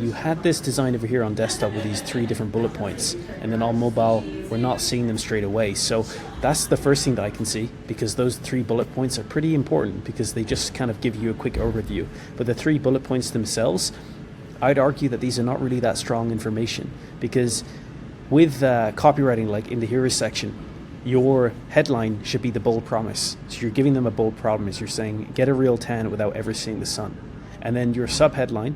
you had this design over here on desktop with these 3 different bullet points, and then on mobile, we're not seeing them straight away. So that's the first thing that I can see, because those 3 bullet points are pretty important because they just kind of give you a quick overview. But the 3 bullet points themselves, I'd argue that these are not really that strong information, because with copywriting, like in the heroes section, your headline should be the bold promise. So you're giving them a bold promise. You're saying, get a real tan without ever seeing the sun. And then your subheadline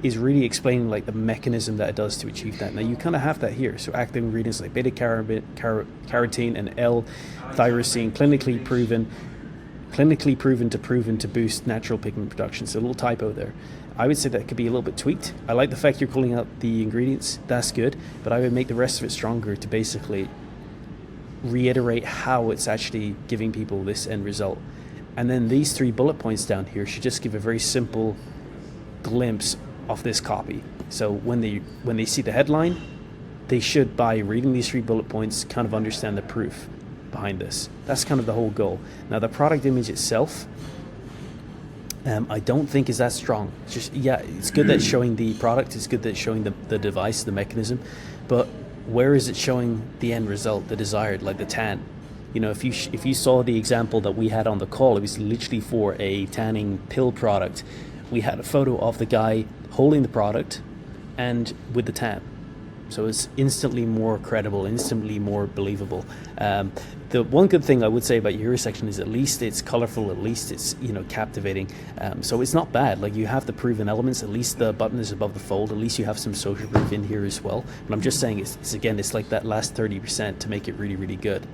is really explaining like the mechanism that it does to achieve that. Now you kind of have that here. So active ingredients like beta carotene and L-tyrosine, clinically proven to boost natural pigment production. So a little typo there. I would say that could be a little bit tweaked. I like the fact you're calling out the ingredients. That's good. But I would make the rest of it stronger to basically reiterate how it's actually giving people this end result. And then these 3 bullet points down here should just give a very simple glimpse of this copy. So when they see the headline, they should, by reading these 3 bullet points, kind of understand the proof behind this. That's kind of the whole goal. Now the product image itself, I don't think is that strong. It's just, yeah, it's good that it's showing the product, it's good that it's showing the device, the mechanism, but where is it showing the end result, the desired, like the tan? You know, if you saw the example that we had on the call, it was literally for a tanning pill product. We had a photo of the guy holding the product and with the tan. So it's instantly more credible, instantly more believable. The one good thing I would say about your hero section is at least it's colorful, at least it's, you know, captivating. So it's not bad. Like, you have the proven elements, at least the button is above the fold, at least you have some social proof in here as well. But I'm just saying it's like that last 30% to make it really, really good.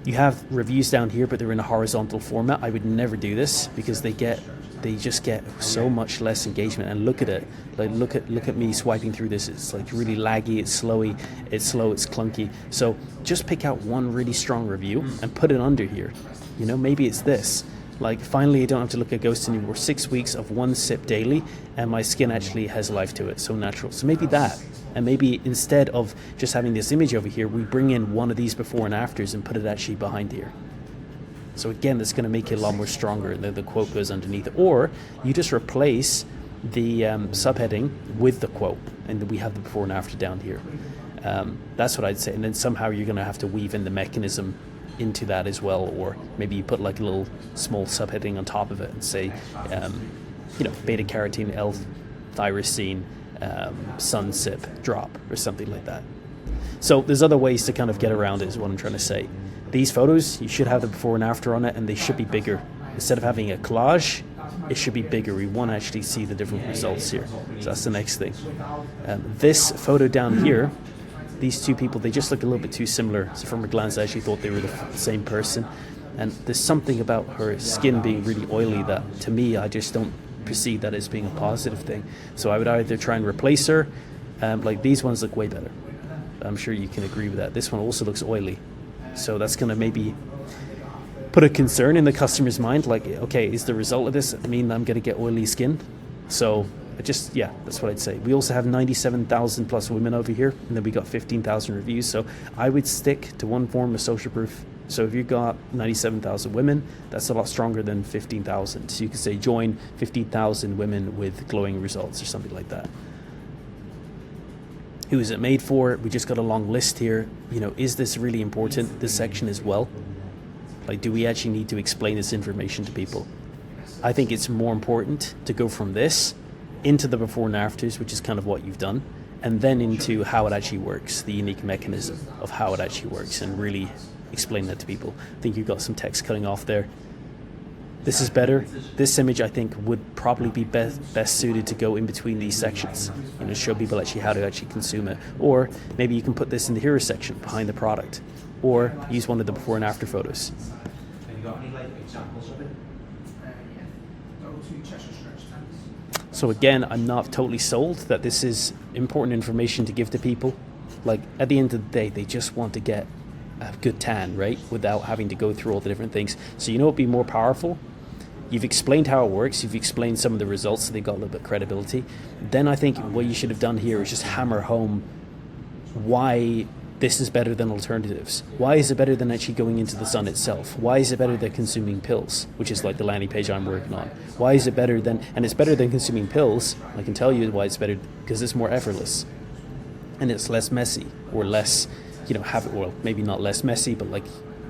You have reviews down here, but they're in a horizontal format. I would never do this because they just get so much less engagement. And look at it, like look at me swiping through this. It's like really laggy, it's slow, it's clunky. So just pick out one really strong review and put it under here. You know, maybe it's this. Like, finally I don't have to look at ghosts anymore. 6 weeks of 1 sip daily, and my skin actually has life to it. So natural. So maybe that. And maybe instead of just having this image over here, we bring in one of these before and afters and put it actually behind here. So again, that's going to make it a lot more stronger. The quote goes underneath. Or you just replace the subheading with the quote, and then we have the before and after down here. That's what I'd say. And then somehow you're going to have to weave in the mechanism into that as well. Or maybe you put like a little small subheading on top of it and say, beta carotene, L-tyrosine, sun sip drop, or something like that. So there's other ways to kind of get around it, is what I'm trying to say. These photos, you should have the before and after on it, and they should be bigger. Instead of having a collage, it should be bigger. We want to actually see the different results here. So that's the next thing. This photo down here, these 2 people, they just look a little bit too similar. So from a glance, I actually thought they were the same person. And there's something about her skin being really oily that, to me, I just don't perceive that as being a positive thing. So I would either try and replace her. Like, these ones look way better. I'm sure you can agree with that. This one also looks oily. So that's going to maybe put a concern in the customer's mind, like, okay, is the result of this mean I'm going to get oily skin? So that's what I'd say. We also have 97,000 plus women over here, and then we got 15,000 reviews. So I would stick to one form of social proof. So if you got 97,000 women, that's a lot stronger than 15,000. So you could say join 15,000 women with glowing results or something like that. Who is it made for? We just got a long list here. You know, is this really important, this section as well? Like, do we actually need to explain this information to people? I think it's more important to go from this into the before and afters, which is kind of what you've done, and then into how it actually works, the unique mechanism of how it actually works, and really explain that to people. I think you've got some text cutting off there. This is better. This image, I think, would probably be best suited to go in between these sections, you know, show people actually how to actually consume it. Or maybe you can put this in the hero section behind the product, or use one of the before and after photos. Have you got any examples of it? So again, I'm not totally sold that this is important information to give to people. Like, at the end of the day, they just want to get a good tan, right? Without having to go through all the different things. So you know what would be more powerful? You've explained how it works. You've explained some of the results, so they got a little bit of credibility. Then I think what you should have done here is just hammer home why this is better than alternatives. Why is it better than actually going into the sun itself? Why is it better than consuming pills, which is like the landing page I'm working on? Why is it better than, and it's better than consuming pills, I can tell you why it's better, because it's more effortless and it's less messy, or less, well, maybe not less messy, but like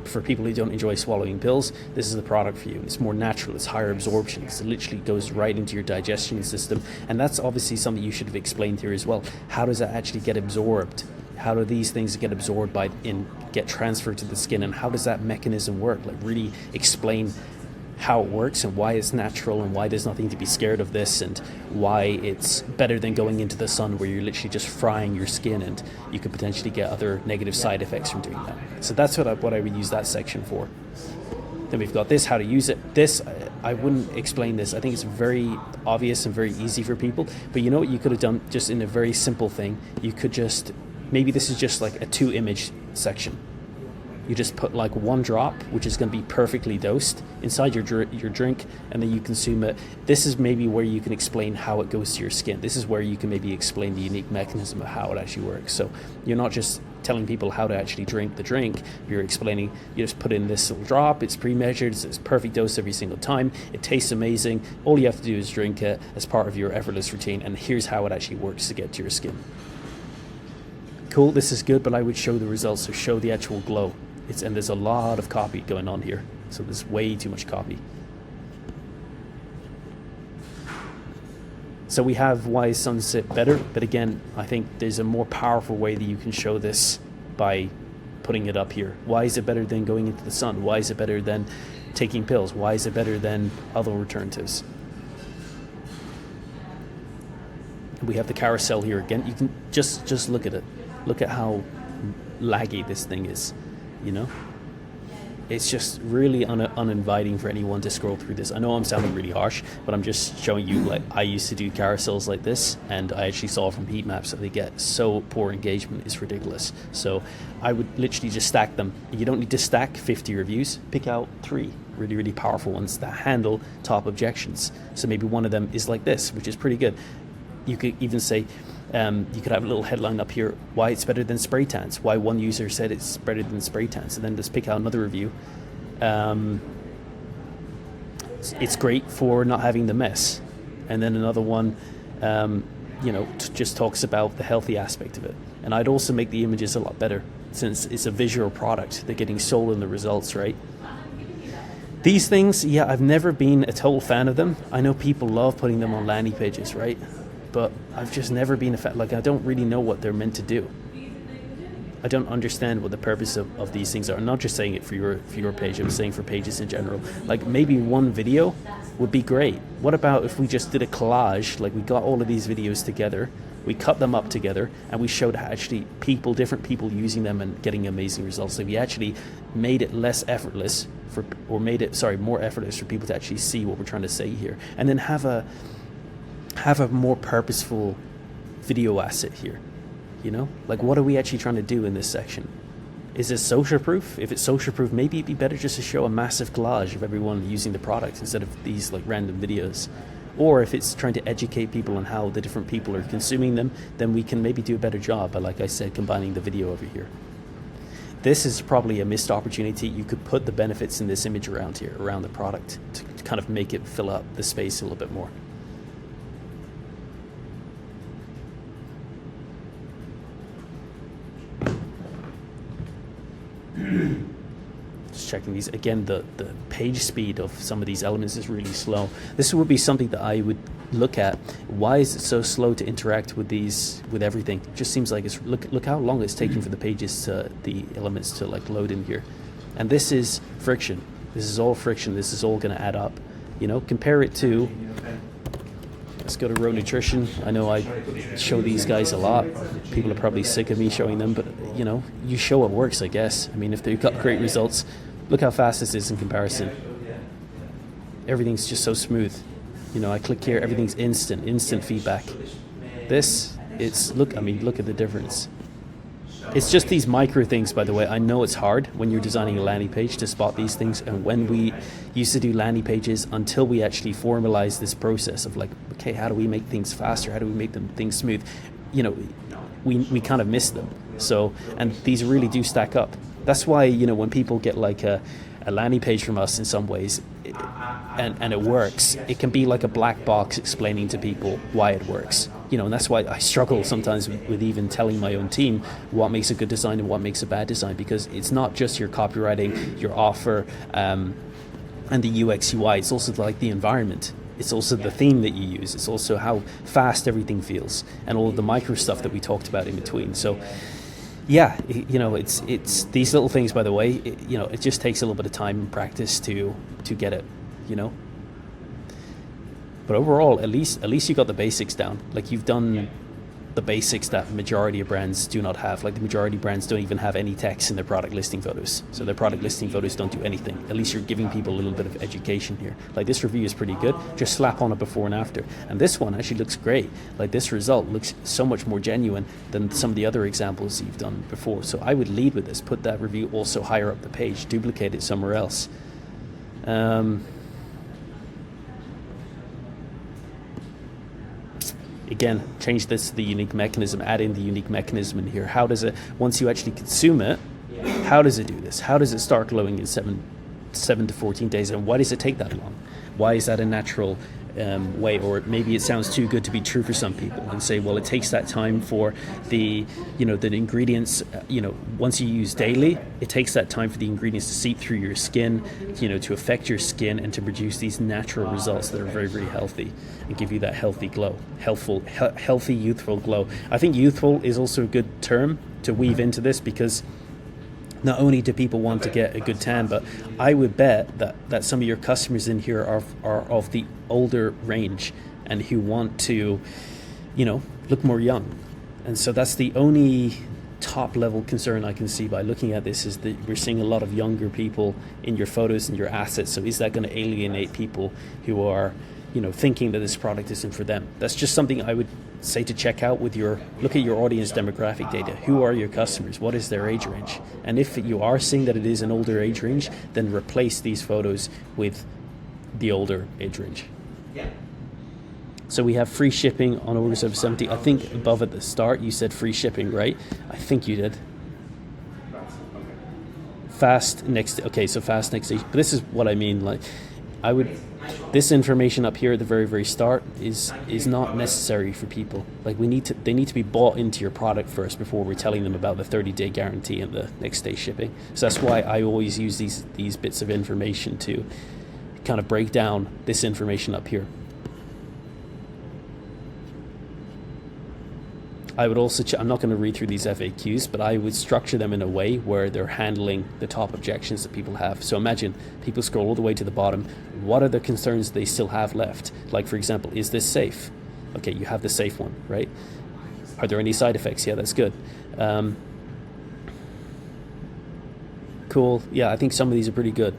for people who don't enjoy swallowing pills, this is the product for you. It's more natural, it's higher absorption, it literally goes right into your digestion system, and that's obviously something you should have explained here as well. How does that actually get absorbed? How do these things get absorbed get transferred to the skin, and how does that mechanism work? Like really explain how it works and why it's natural and why there's nothing to be scared of this, and why it's better than going into the sun where you're literally just frying your skin and you could potentially get other negative side effects from doing that. So that's what I would use that section for. Then we've got this, how to use it. This, I wouldn't explain this. I think it's very obvious and very easy for people. But you know what you could have done just in a very simple thing? You could just, maybe this is just like a 2-image section. You just put like 1 drop, which is going to be perfectly dosed, inside your drink, and then you consume it. This is maybe where you can explain how it goes to your skin. This is where you can maybe explain the unique mechanism of how it actually works. So you're not just telling people how to actually drink the drink. You're explaining, you just put in this little drop, it's pre-measured, it's perfect dose every single time, it tastes amazing. All you have to do is drink it as part of your effortless routine, and here's how it actually works to get to your skin. Cool, this is good, but I would show the results, so show the actual glow. And there's a lot of copy going on here, so there's way too much copy. So we have why is sunset better, but again, I think there's a more powerful way that you can show this by putting it up here. Why is it better than going into the sun? Why is it better than taking pills? Why is it better than other alternatives? We have the carousel here again. You can just look at it. Look at how laggy this thing is. It's just really uninviting for anyone to scroll through this. I know I'm sounding really harsh, but I'm just showing you, like, I used to do carousels like this, and I actually saw from heat maps that they get so poor engagement, it's ridiculous. So I would literally just stack them. You don't need to stack 50 reviews. Pick out 3 really, really powerful ones that handle top objections. So maybe one of them is like this, which is pretty good. You could even say, you could have a little headline up here, why it's better than spray tans, why one user said it's better than spray tans, and then just pick out another review. It's great for not having the mess. And then another one, just talks about the healthy aspect of it. And I'd also make the images a lot better, since it's a visual product. They're getting sold in the results, right? These things, I've never been a total fan of them. I know people love putting them on landing pages, right? But I've just never been a fan. Like, I don't really know what they're meant to do. I don't understand what the purpose of these things are. I'm not just saying it for your page, I'm saying for pages in general. Like, maybe one video would be great. What about if we just did a collage, like we got all of these videos together, we cut them up together, and we showed actually different people using them and getting amazing results. So we actually made it less effortless more effortless for people to actually see what we're trying to say here. And then have a more purposeful video asset here. Like, what are we actually trying to do in this section? Is this social proof? If it's social proof, maybe it'd be better just to show a massive collage of everyone using the product instead of these like random videos. Or if it's trying to educate people on how the different people are consuming them, then we can maybe do a better job by, like I said, combining the video over here. This is probably a missed opportunity. You could put the benefits in this image around here, around the product, to kind of make it fill up the space a little bit more. Just checking these again. The page speed of some of these elements is really slow. This would be something that I would look at. Why is it so slow to interact with everything? It just seems like it's look how long it's taking for the elements to like load in here. And this is friction. This is all friction. This is all going to add up. Compare it to, let's go to Raw Nutrition. I know I show these guys a lot. People are probably sick of me showing them, but you show what works, I guess. I mean, if they've got great results, look how fast this is in comparison. Everything's just so smooth. I click here, everything's instant feedback. Look at the difference. It's just these micro things, by the way. I know it's hard when you're designing a landing page to spot these things. And when we used to do landing pages, until we actually formalize this process of like, okay, how do we make things faster? How do we make things smooth? You know, we kind of miss them. So, and these really do stack up. That's why, you know, when people get like a landing page from us in some ways, and it works, it can be like a black box explaining to people why it works. You know, and that's why I struggle sometimes with even telling my own team what makes a good design and what makes a bad design, because it's not just your copywriting, your offer, and the UX UI. It's also like the environment. It's also the theme that you use. It's also how fast everything feels, and all of the micro stuff that we talked about in between. So, yeah, you know, it's these little things. By the way, you know, it just takes a little bit of time and practice to get it. You know. But overall, at least you got the basics down. Like, you've done the basics that majority of brands do not have. Like, the majority of brands don't even have any text in their product listing photos. So their product listing photos don't do anything. At least you're giving people a little bit of education here. Like, this review is pretty good. Just slap on a before and after. And this one actually looks great. Like, this result looks so much more genuine than some of the other examples you've done before. So I would lead with this. Put that review also higher up the page. Duplicate it somewhere else. Again, change this to the unique mechanism, add in the unique mechanism in here. How does it, once you actually consume it, how does it do this? How does it start glowing in 7 to 14 days? And why does it take that long? Why is that a natural way? Or maybe it sounds too good to be true for some people and say, well, it takes that time for the, you know, the ingredients, you know, once you use daily, it takes that time for the ingredients to seep through your skin, you know, to affect your skin and to produce these natural results that are very, very healthy and give you that healthy glow, healthy, youthful glow. I think youthful is also a good term to weave into this, because not only do people want to get a good tan, but I would bet that some of your customers in here are of the older range and who want to, you know, look more young. And so that's the only top level concern I can see by looking at this, is that we're seeing a lot of younger people in your photos and your assets. So is that going to alienate people who are, you know, thinking that this product isn't for them? That's just something I would say to check out with look at your audience demographic data. Who are your customers? What is their age range? And if you are seeing that it is an older age range, then replace these photos with the older age range. Yeah. So we have free shipping on orders over 70. I think above at the start you said free shipping, right? I think you did. Fast next, okay, so fast next stage. But this is what I mean, like, this information up here at the very, very start is not necessary for people. Like, they need to be bought into your product first before we're telling them about the 30-day guarantee and the next day shipping. So that's why I always use these bits of information to kind of break down this information up here. I would also, I'm not going to read through these FAQs, but I would structure them in a way where they're handling the top objections that people have. So imagine people scroll all the way to the bottom. What are the concerns they still have left? Like, for example, is this safe? Okay, you have the safe one, right? Are there any side effects? Yeah, that's good. Cool. Yeah, I think some of these are pretty good.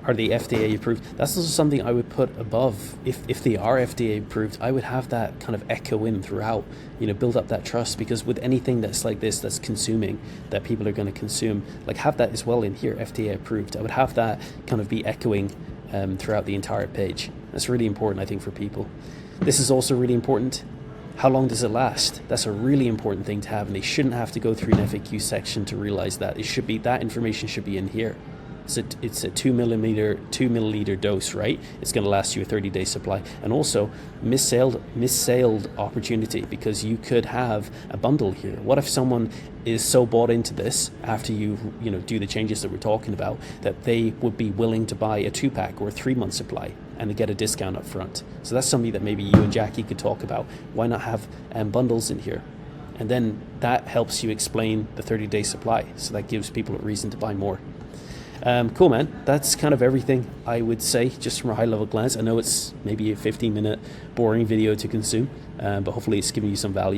Are they FDA approved? That's also something I would put above. If they are FDA approved, I would have that kind of echo in throughout, you know, build up that trust, because with anything that's like this, that's consuming, that people are going to consume, like, have that as well in here, FDA approved. I would have that kind of be echoing throughout the entire page. That's really important, I think, for people. This is also really important. How long does it last? That's a really important thing to have, and they shouldn't have to go through an FAQ section to realize that. That information should be in here. It's a 2 milliliter dose, right? It's going to last you a 30-day supply. And also missailed opportunity, because you could have a bundle here. What if someone is so bought into this after you do the changes that we're talking about, that they would be willing to buy a 2-pack or a 3-month supply and they get a discount up front? So that's something that maybe you and Jackie could talk about. Why not have bundles in here? And then that helps you explain the 30-day supply. So that gives people a reason to buy more. Cool, man. That's kind of everything I would say, just from a high-level glance. I know it's maybe a 15-minute boring video to consume, but hopefully it's giving you some value.